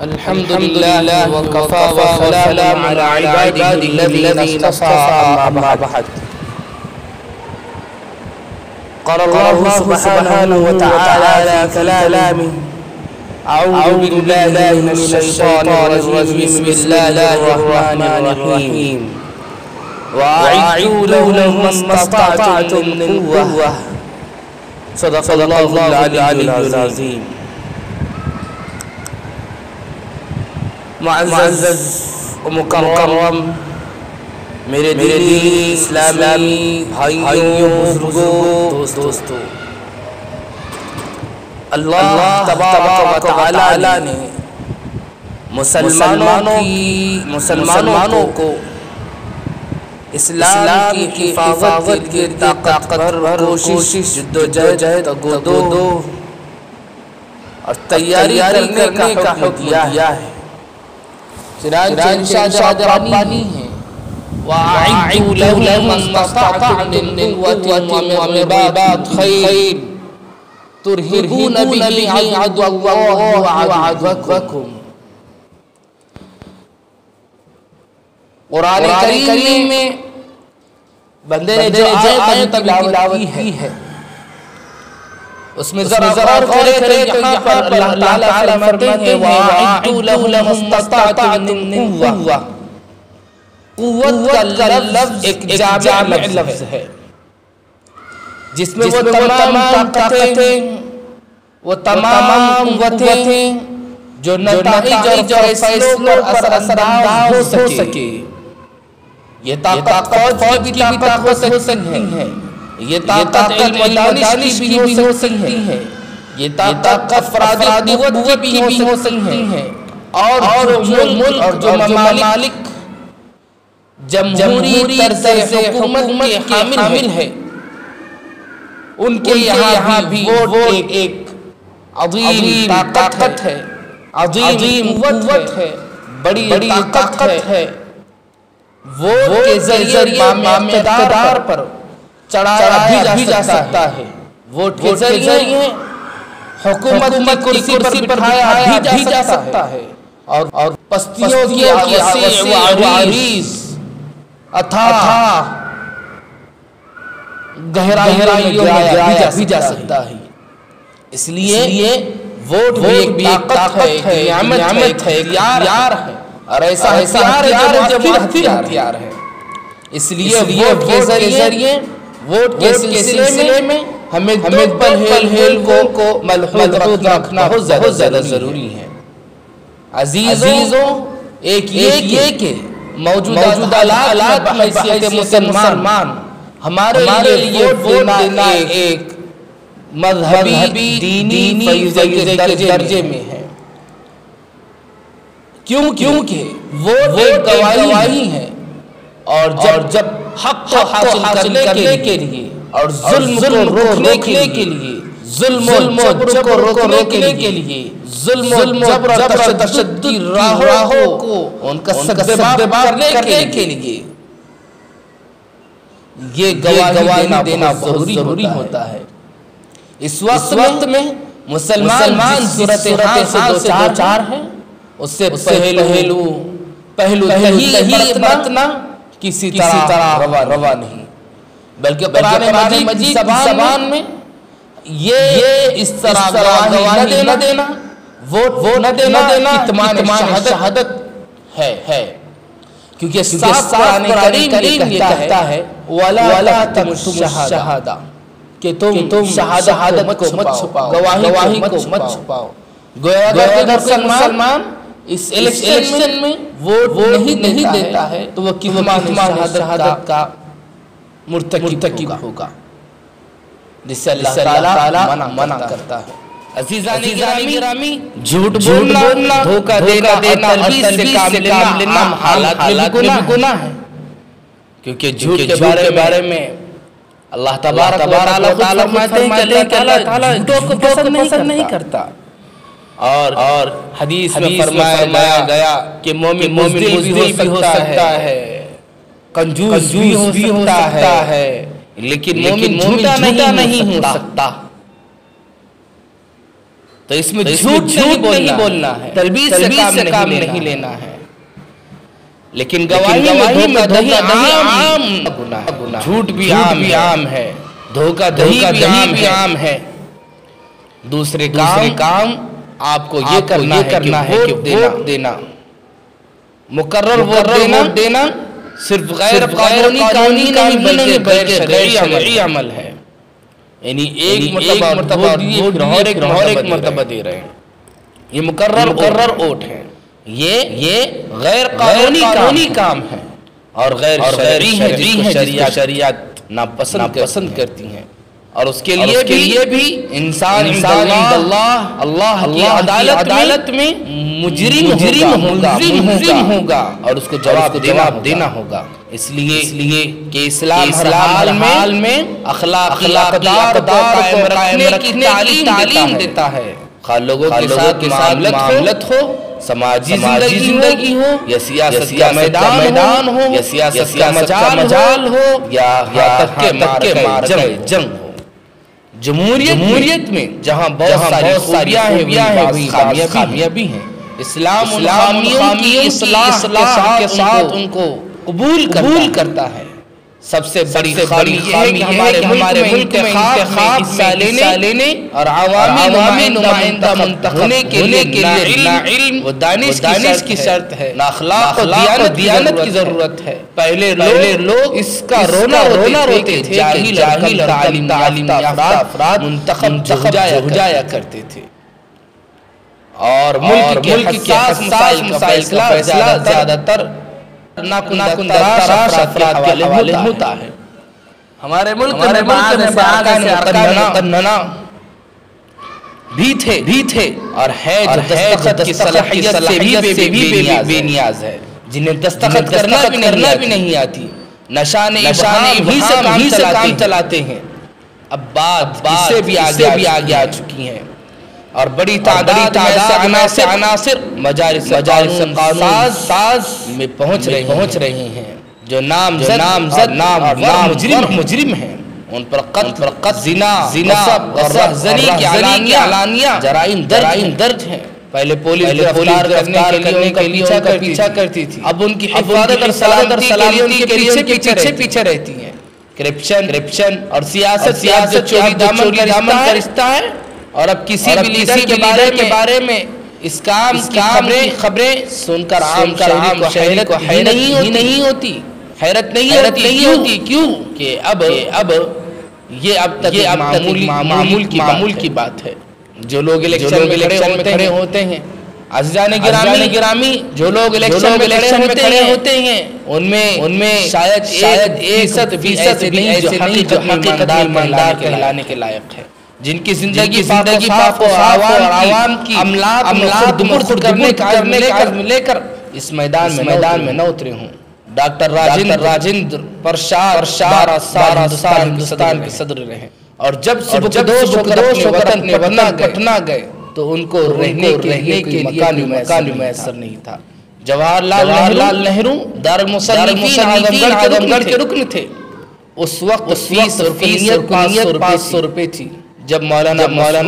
الحمد لله وكفى وسلام على عباده الذين اصطفى أما بعد. قال الله سبحانه وتعالى في كلامه: أعوذ بالله من الشيطان الرجيم. بسم الله الرحمن الرحيم. وأعدوا لهم ما استطعتم من قوة. صدق الله العلي العظيم. معزز و مکرم میرے دینی اسلامی بھائیوں بزرگوں دوستوں، اللہ تبارک و تعالی نے مسلمانوں کو اسلام کی حفاظت کی طاقت بھر کوشش، جدوجہد اور تیاری کرنے کا حکم دیا ہے. چنانچہ ارشاد ربانی ہے: وَأَعِدُّوا لَهُم مَّا اسْتَطَعْتُم مِّن قُوَّةٍ وَمِن رِّبَاطِ الْخَيْلِ تُرْهِبُونَ بِهِ عَدُوَّ اللَّهِ وَعَدُوَّكُمْ. قرآن کریم میں بندے نے جو آیت تلاوت کی ہے اس میں ذرا غور کرے کہ یہاں پر اللہ تعالیٰ فرماتے ہیں: وَأَعِدُّوا لَهُم مَّا اسْتَطَعْتُم مِّن قُوَّةٍ. قوت کا لفظ ایک جامع لفظ ہے جس میں وہ تمام طاقتیں، وہ تمام قوتیں جو نتائج اور فیصلوں پر اثر انداز ہو سکے. یہ طاقت فوج کی بھی طاقت ہو سکتی ہے، یہ طاقت علم و دانش کی بھی ہو سکتی ہے، یہ طاقت افرادی قوت کی بھی ہو سکتی ہے. اور جو ملک اور جو ممالک جمہوری طرز حکومت کے حامل ہے ان کے یہاں بھی ووٹ ایک عظیم طاقت ہے، عظیم قوت ہے، بڑی طاقت ہے. ووٹ کے ذریعے اقتدار پر چڑھایا بھی جا سکتا ہے، ووٹ کے ذریعے حکومت کی کرسی پر بٹھایا بھی جا سکتا ہے، اور پستیوں کی وسیع و عریض اتھاہ گہرائیوں میں گرایا بھی جا سکتا ہے. اس لیے ووٹ بھی ایک طاقت ہے، نعمت ہے، اختیار ہے، اور ایسا ہتھیار ہے جو مؤثر ہتھیار ہے. اس لیے ووٹ کے ذریعے، ووٹ کے سلسلے میں ہمیں دو پہلو کو ملحوظ رکھنا بہت زیادہ ضروری ہے. عزیزوں، ایک یہ کہ موجودہ حالات میں بحیثیت مسلمان ہمارے لیے ووٹ دینا ایک مذہبی دینی فریضے کے درجے میں ہے، کیونکہ ووٹ ایک گواہی ہے. اور جب حق کو حاصل کرنے کے لیے اور ظلم کو روکنے کے لیے، ظلم و جبر کو روکنے کے لیے، ظلم و جبر اور تشدد کی راہوں کو ان کا سدباب کرنے کے لیے یہ گواہی دینا بہت ضروری ہوتا ہے. اس وقت میں مسلمان صورتحال سے دوچار ہیں. اس سے پہلو صحیح برتنا کسی طرح روا نہیں، بلکہ قرآن مجید زبان میں یہ اس طرح گواہی نہ دینا، ووٹ نہ دینا کتمان شہادت ہے. کیونکہ صاف قرآن کریم یہ کہتا ہے: وَلَا تَكْتُمُوا الشَّهَادَةَ، کہ تم شہادت کو مت چھپاؤ، گواہی کو مت چھپاؤ. گویا اگر مسلمان اس الیکشن میں ووٹ نہیں دیتا ہے تو وہ کتمان شہادت کا مرتکب ہوگا، جس سے اللہ تعالیٰ منع کرتا ہے. عزیزان گرامی، جھوٹ بولنا، دھوکہ دینا اور تلبیس سے کام لینا عام حالات میں بھی گناہ ہے. کیونکہ جھوٹ کے بارے میں اللہ تبارک و تعالیٰ فرماتے ہیں کہ اللہ تعالیٰ جھوٹوں کو پسند نہیں کرتا. اور حدیث میں فرمایا گیا کہ مومن بزدل بھی ہو سکتا ہے، کنجوس بھی ہو سکتا ہے، لیکن مومن جھوٹا نہیں ہو سکتا. تو اس میں جھوٹ نہیں بولنا ہے، تلبیس سے کام نہیں لینا ہے، لیکن گواہی میں دھوکہ دہی عام گناہ ہے، جھوٹ بھی عام ہے، دھوکہ دہی بھی عام ہے۔ دوسرے کام آپ کو یہ کرنا ہے کہ ووٹ دینا، مقرر ووٹ دینا صرف غیر قانونی نہیں بلکہ غیر شرعی عمل ہے، یعنی ایک مرتبہ ووٹ اور ایک مرتبہ دے رہے ہیں، یہ مقرر ووٹ ہے، یہ غیر قانونی کام ہے اور غیر شرعی ہے، جس کو شریعت ناپسند کرتی ہیں، اور اس کے لیے بھی انسان اللہ کی عدالت میں مجرم ہوگا اور اس کو جواب دینا ہوگا، اس لیے کہ اسلام ہر حال میں اخلاقی اقدار کو قائم رکھنے کی تعلیم دیتا ہے، خواہ لوگوں کے ساتھ معاملت ہو، سماجی زندگی ہو، یا سیاست کا میدان ہو، یا سیاست کا مجال ہو، یا تک کہ مارکہ جنگ ہو۔ جمہوریت میں جہاں بہت ساری خوبیاں ہیں، خامیاں ہیں، اسلام ان خامیوں کی اصلاح کے ساتھ ان کو قبول کرتا ہے۔ سب سے بڑی خامی یہ ہے کہ ہمارے ملک میں انتخاب حصہ لینے اور عوامی نمائندہ منتخب ہونے کے لیے نہ علم و دانش کی شرط ہے، نہ اخلاق و دیانت کی ضرورت ہے۔ پہلے لوگ اس کا رونا روتے تھے کہ جاہل تعلیم یافتہ افراد منتخب ہو جایا کرتے تھے، اور ملک کے حساس مسائل کا فیصلہ زیادہ تر ناکندراش افراد کے حوالے ہوتا ہے۔ ہمارے ملک میں بعض ارکان مقننہ بھی تھے اور ہے جو دستخط کی صلاحیت سے بھی بے نیاز ہے، جنہیں دستخط کرنا بھی نہیں آتی، نشان ابہام ہی سے کام چلاتے ہیں۔ اب بات اس سے بھی آگے آ چکی ہیں، اور بڑی تعداد میں عناصر مجالس قانون ساز میں پہنچ رہے ہیں، جو نامزد مجرم ہیں، ان پر قتل، زنا اور رہزنی کی علانیہ جرائم درج ہیں۔ پہلے پولیس گرفتار کرنے کے لیے ان کا پیچھا کرتی تھی، اب ان کی حفاظت اور سلامتی کے لیے ان کے پیچھے رہتی ہیں۔ کرپشن اور سیاست چوری دامن کا رشتہ ہے، اور اب کسی بھی لیڈر کے بارے میں اس کام کی خبریں سن کر عام شہری کو حیرت نہیں ہوتی، کیوں کہ اب یہ اب تک معمول کی بات ہے۔ جو لوگ الیکشن میں کھڑے ہوتے ہیں، عزیزان گرامی، جو لوگ الیکشن میں کھڑے ہوتے ہیں، ان میں شاید 1% بھی ایسے نہیں جو حقیقت ایماندار کہلانے کے لائق ہے، جن کی زندگی پاک و عوام کی املاک خرد کرنے کا عزم لے کر اس میدان میں نہ اترے ہوں۔ ڈاکٹر راجندر پرساد 12 سال ہندوستان کے صدر رہے، اور جب سبکدوش ہو کر اپنے وطن پٹنہ گئے تو ان کو رہنے کے لیے مکان میسر نہیں تھا۔ جواہر لال نہرو دارالمصنفین اعظم گڑھ کے رکن تھے، اس وقت فیس رکنیت 500 روپے تھی، جب مولانا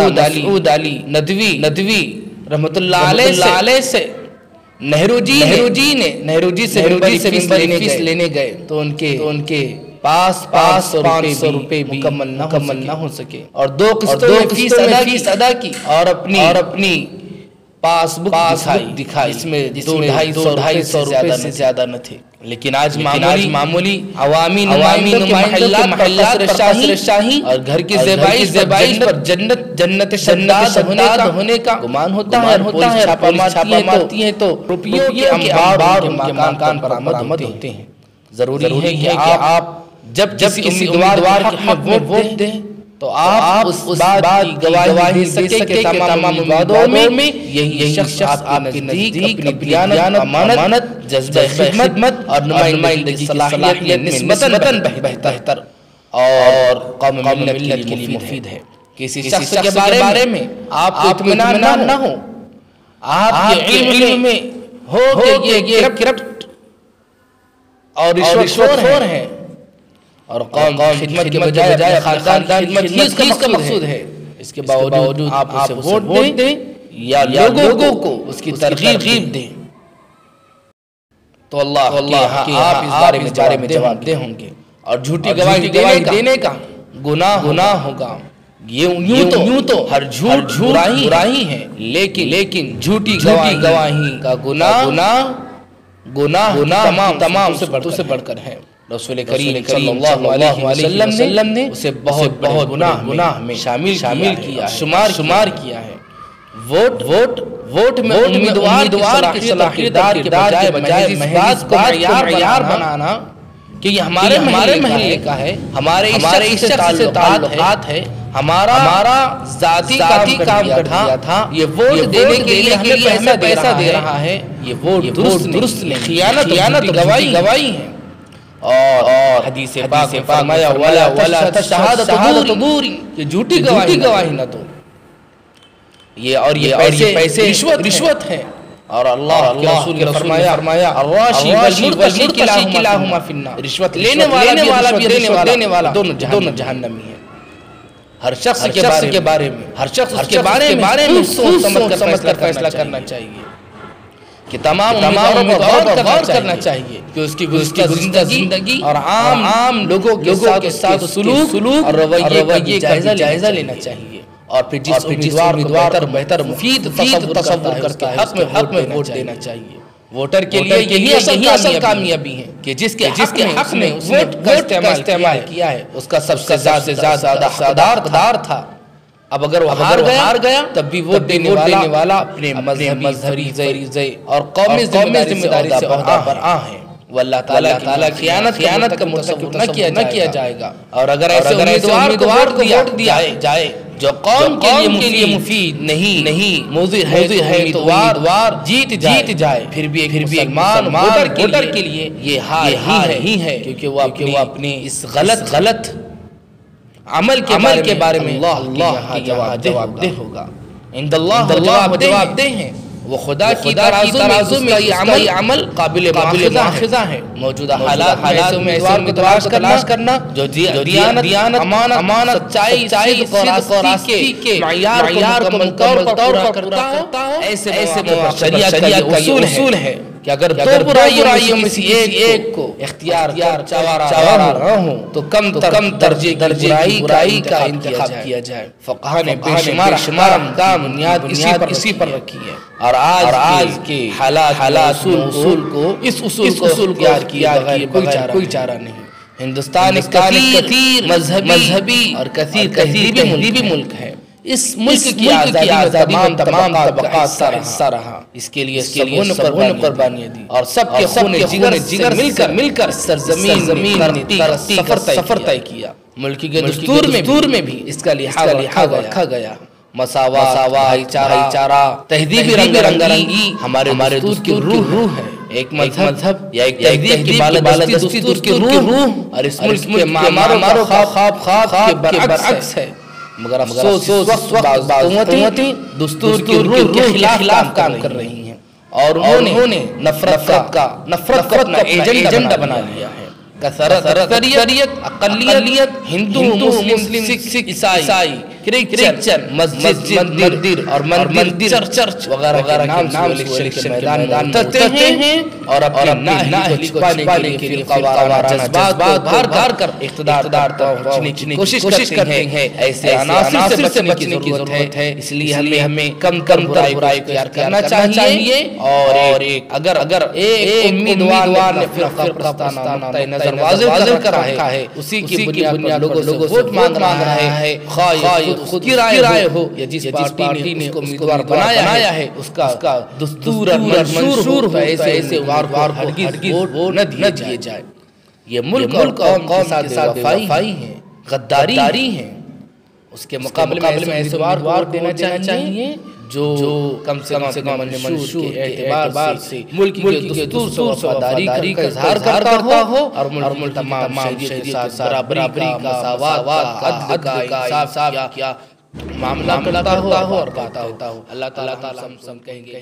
مسعود علی ندوی رحمت اللہ علیہ سے نہرو جی سے فیس لینے گئے تو ان کے پاس 500 روپے بھی مکمل نہ ہو سکے، اور 2 قسطوں میں فیس ادا کی، اور اپنی پاس بک دکھائی، جس میں 250 روپے سے زیادہ نہ تھے۔ لیکن آج معمولی عوامی محلات پر شاہی اور گھر کی زیبائش پر جنت شداد ہونے کا گمان ہوتا ہے، پولیس چھاپہ مارتی ہے تو روپیوں کے انبار ان کے مکان پر آمد ہوتے ہیں۔ ضروری ہے کہ آپ جب کسی امیدوار کے حق میں ووٹ دیں تو آپ اس بات کی گواہی دے سکے کہ تمام وعدوں میں یہی شخص آپ کے نزدیک اپنی دیانت، امانت، جذبہ خدمت اور نمائندگی کی صلاحیت نسبتاً بہتر اور قوم ملت کے لیے مفید ہے۔ کسی شخص کے بارے میں آپ کو اطمینان نہ ہو، آپ کے علم میں ہو کہ یہ کرپٹ اور رشوت خور ہیں، اور قوم خدمت کے بجائے خاندان خدمت ہی اس کا مقصود ہے، اس کے باوجود آپ اسے ووٹ دیں یا لوگوں کو اس کی ترغیب دیں تو اللہ آپ اس بارے میں جواب دہ ہوں گے. اور جھوٹی گواہی دینے کا گناہ ہوگا. یوں تو ہر جھوٹ برائی ہے لیکن جھوٹی گواہی کا گناہ تمام سے بڑھ کر ہے. رسول کریم صلی اللہ علیہ وسلم نے اسے بہت گناہ میں شامل کیا، شمار کیا ہے. ووٹ میں امیدوار کی صلاحیت کے بجائے محض کو معیار بنانا کہ یہ ہمارے محلے کا ہے، ہمارے اس شخص سے تعلقات ہے، ہمارا ذاتی کام کر دیا تھا، یہ ووٹ دینے کے لیے ہمیں پیسہ دے رہا ہے، یہ ووٹ درست نہیں، خیانت گواہی ہے. اور حدیث پاک فرمایا وَلَا تَشْهَادَةُ زُورٍ کہ جھوٹی گواہی نہ دو. یہ پیسے رشوت ہے. اور اللہ کے رسول نے فرمایا الراشی والمرتشی کلاہما فی النار. رشوت لینے والا بھی دینے والا دونوں جہنمی ہیں. ہر شخص کے بارے میں سوچ سمجھ کر فیصلہ کرنا چاہیے کہ تمام امیدواروں پر غور کرنا چاہیے کہ اس کی گزشتہ زندگی اور عام لوگوں کے ساتھ سلوک اور رویے کا جائزہ لینا چاہیے. اور پھر جس امیدوار کو بہتر مفید تصور کر کے حق میں ووٹ دینا چاہیے. ووٹر کے لیے یہی اصل کامیابی ہے کہ جس کے حق میں ووٹ کا استعمال کیا ہے اس کا سب سے زیادہ حقدار تھا. اب اگر وہ ہار گیا تب بھی ووٹ دینے والا اپنے مذہبی فریضے اور قومی ذمہ داری سے عہدہ پر ہے. واللہ تعالیٰ خیانت کا تصور نہ کیا جائے گا. اور اگر ایسے امیدوار کو ووٹ دیا جائے جو قوم کے لیے مفید نہیں موضوع ہے تو امیدوار جیت جائے پھر بھی ایک ووٹر کے لیے یہ ہار ہی ہے کیونکہ وہ اپنے اس غلط عمل کے بارے میں اللہ جواب دہ ہوگا. عند اللہ جواب دہ ہیں. وہ خدا کی ترازو میں یہ عمل قابل مواخذہ ہے. موجودہ حالات میں ایسے امیدوار تلاش کرنا جو دیانت امانت سچائی صدق اور راستی کے معیار کو مکمل طور پر کرتا ہو. ایسے شریعت کا یہ اصول ہے کہ اگر دو برائیوں میں سے ایک کو اختیار چاوا رہا ہوں تو کم درجے برائی کا انتخاب کیا جائے. فقہ نے بے شمار بنیاد اسی پر رکھی ہے. اور آج کے حالات اصول کو اس اصول کو اختیار کیا کوئی چارہ نہیں. ہندوستان ایک کثیر مذہبی اور کثیر تہذیبی ملک ہے. اس ملک کی آزادی میں تمام طبقات کا حصہ رہا. اس کے لیے سبوں قربانیاں دی اور سب کے خون جگر مل کر سرزمین سفر طے کیا. ملک کے دستور میں بھی اس کا لحاظ رکھا گیا. مساوات بھائی چارہ تہذیبی رنگی ہمارے دستور کی روح ہے. ایک مذہب یا ایک تہذیب کی بالادستی دستور کی روح اور اس ملک کے معمار خواب کے برعکس ہے. مگر افسوس بعض قوتیں دستور کی روح کے خلاف کام کر رہی ہیں اور انہوں نے نفرت کا اپنا ایجنڈا بنا لیا ہے. اکثریت اقلیت ہندو مسلم سکھ عیسائی کرسچن مسجد مندر اور مندر چرچ وغیرہ نام سے الیکشن کے میدان میں اترتے ہیں اور اپنی نااہلی کو چھپانے کے لیے قوارانہ جذبات بھار کر اقتدار تک پہنچنے کی کوشش کرتے ہیں. ایسے عناصر سے بچنے کی ضرورت ہے. اس لیے ہمیں کم برائی کو اختیار کرنا چاہیے. اور اگر ایک امیدوار نے فرقہ پرستانہ نقطۂ نظر واضح کر رکھا ہے اسی کی بنیاد پر لوگوں سے ووٹ مانگ رہا ہے خواہ خود کی رائے ہو یا جس پارٹی نے اس کو امیدوار بنایا ہے اس کا دستور منشور ہو. ایسے امیدوار کو ہرگز ووٹ نہ دیے جائے. یہ ملک اور قوم کے ساتھ بے وفائی ہے، غداری ہے. اس کے مقابلے میں ایسے امیدوار دینا چاہیے جو کم سے کم منشور کے اعتبار سے ملک کے دستور سے وفاداری کا اظہار کرتا ہو اور ملک تمام شہریت کے ساتھ برابری کا مساوات کا عدل کا انصاف کیا معاملہ کرتا ہو اور کہتا ہو. اللہ تعالیٰ ہم سب کہیں گے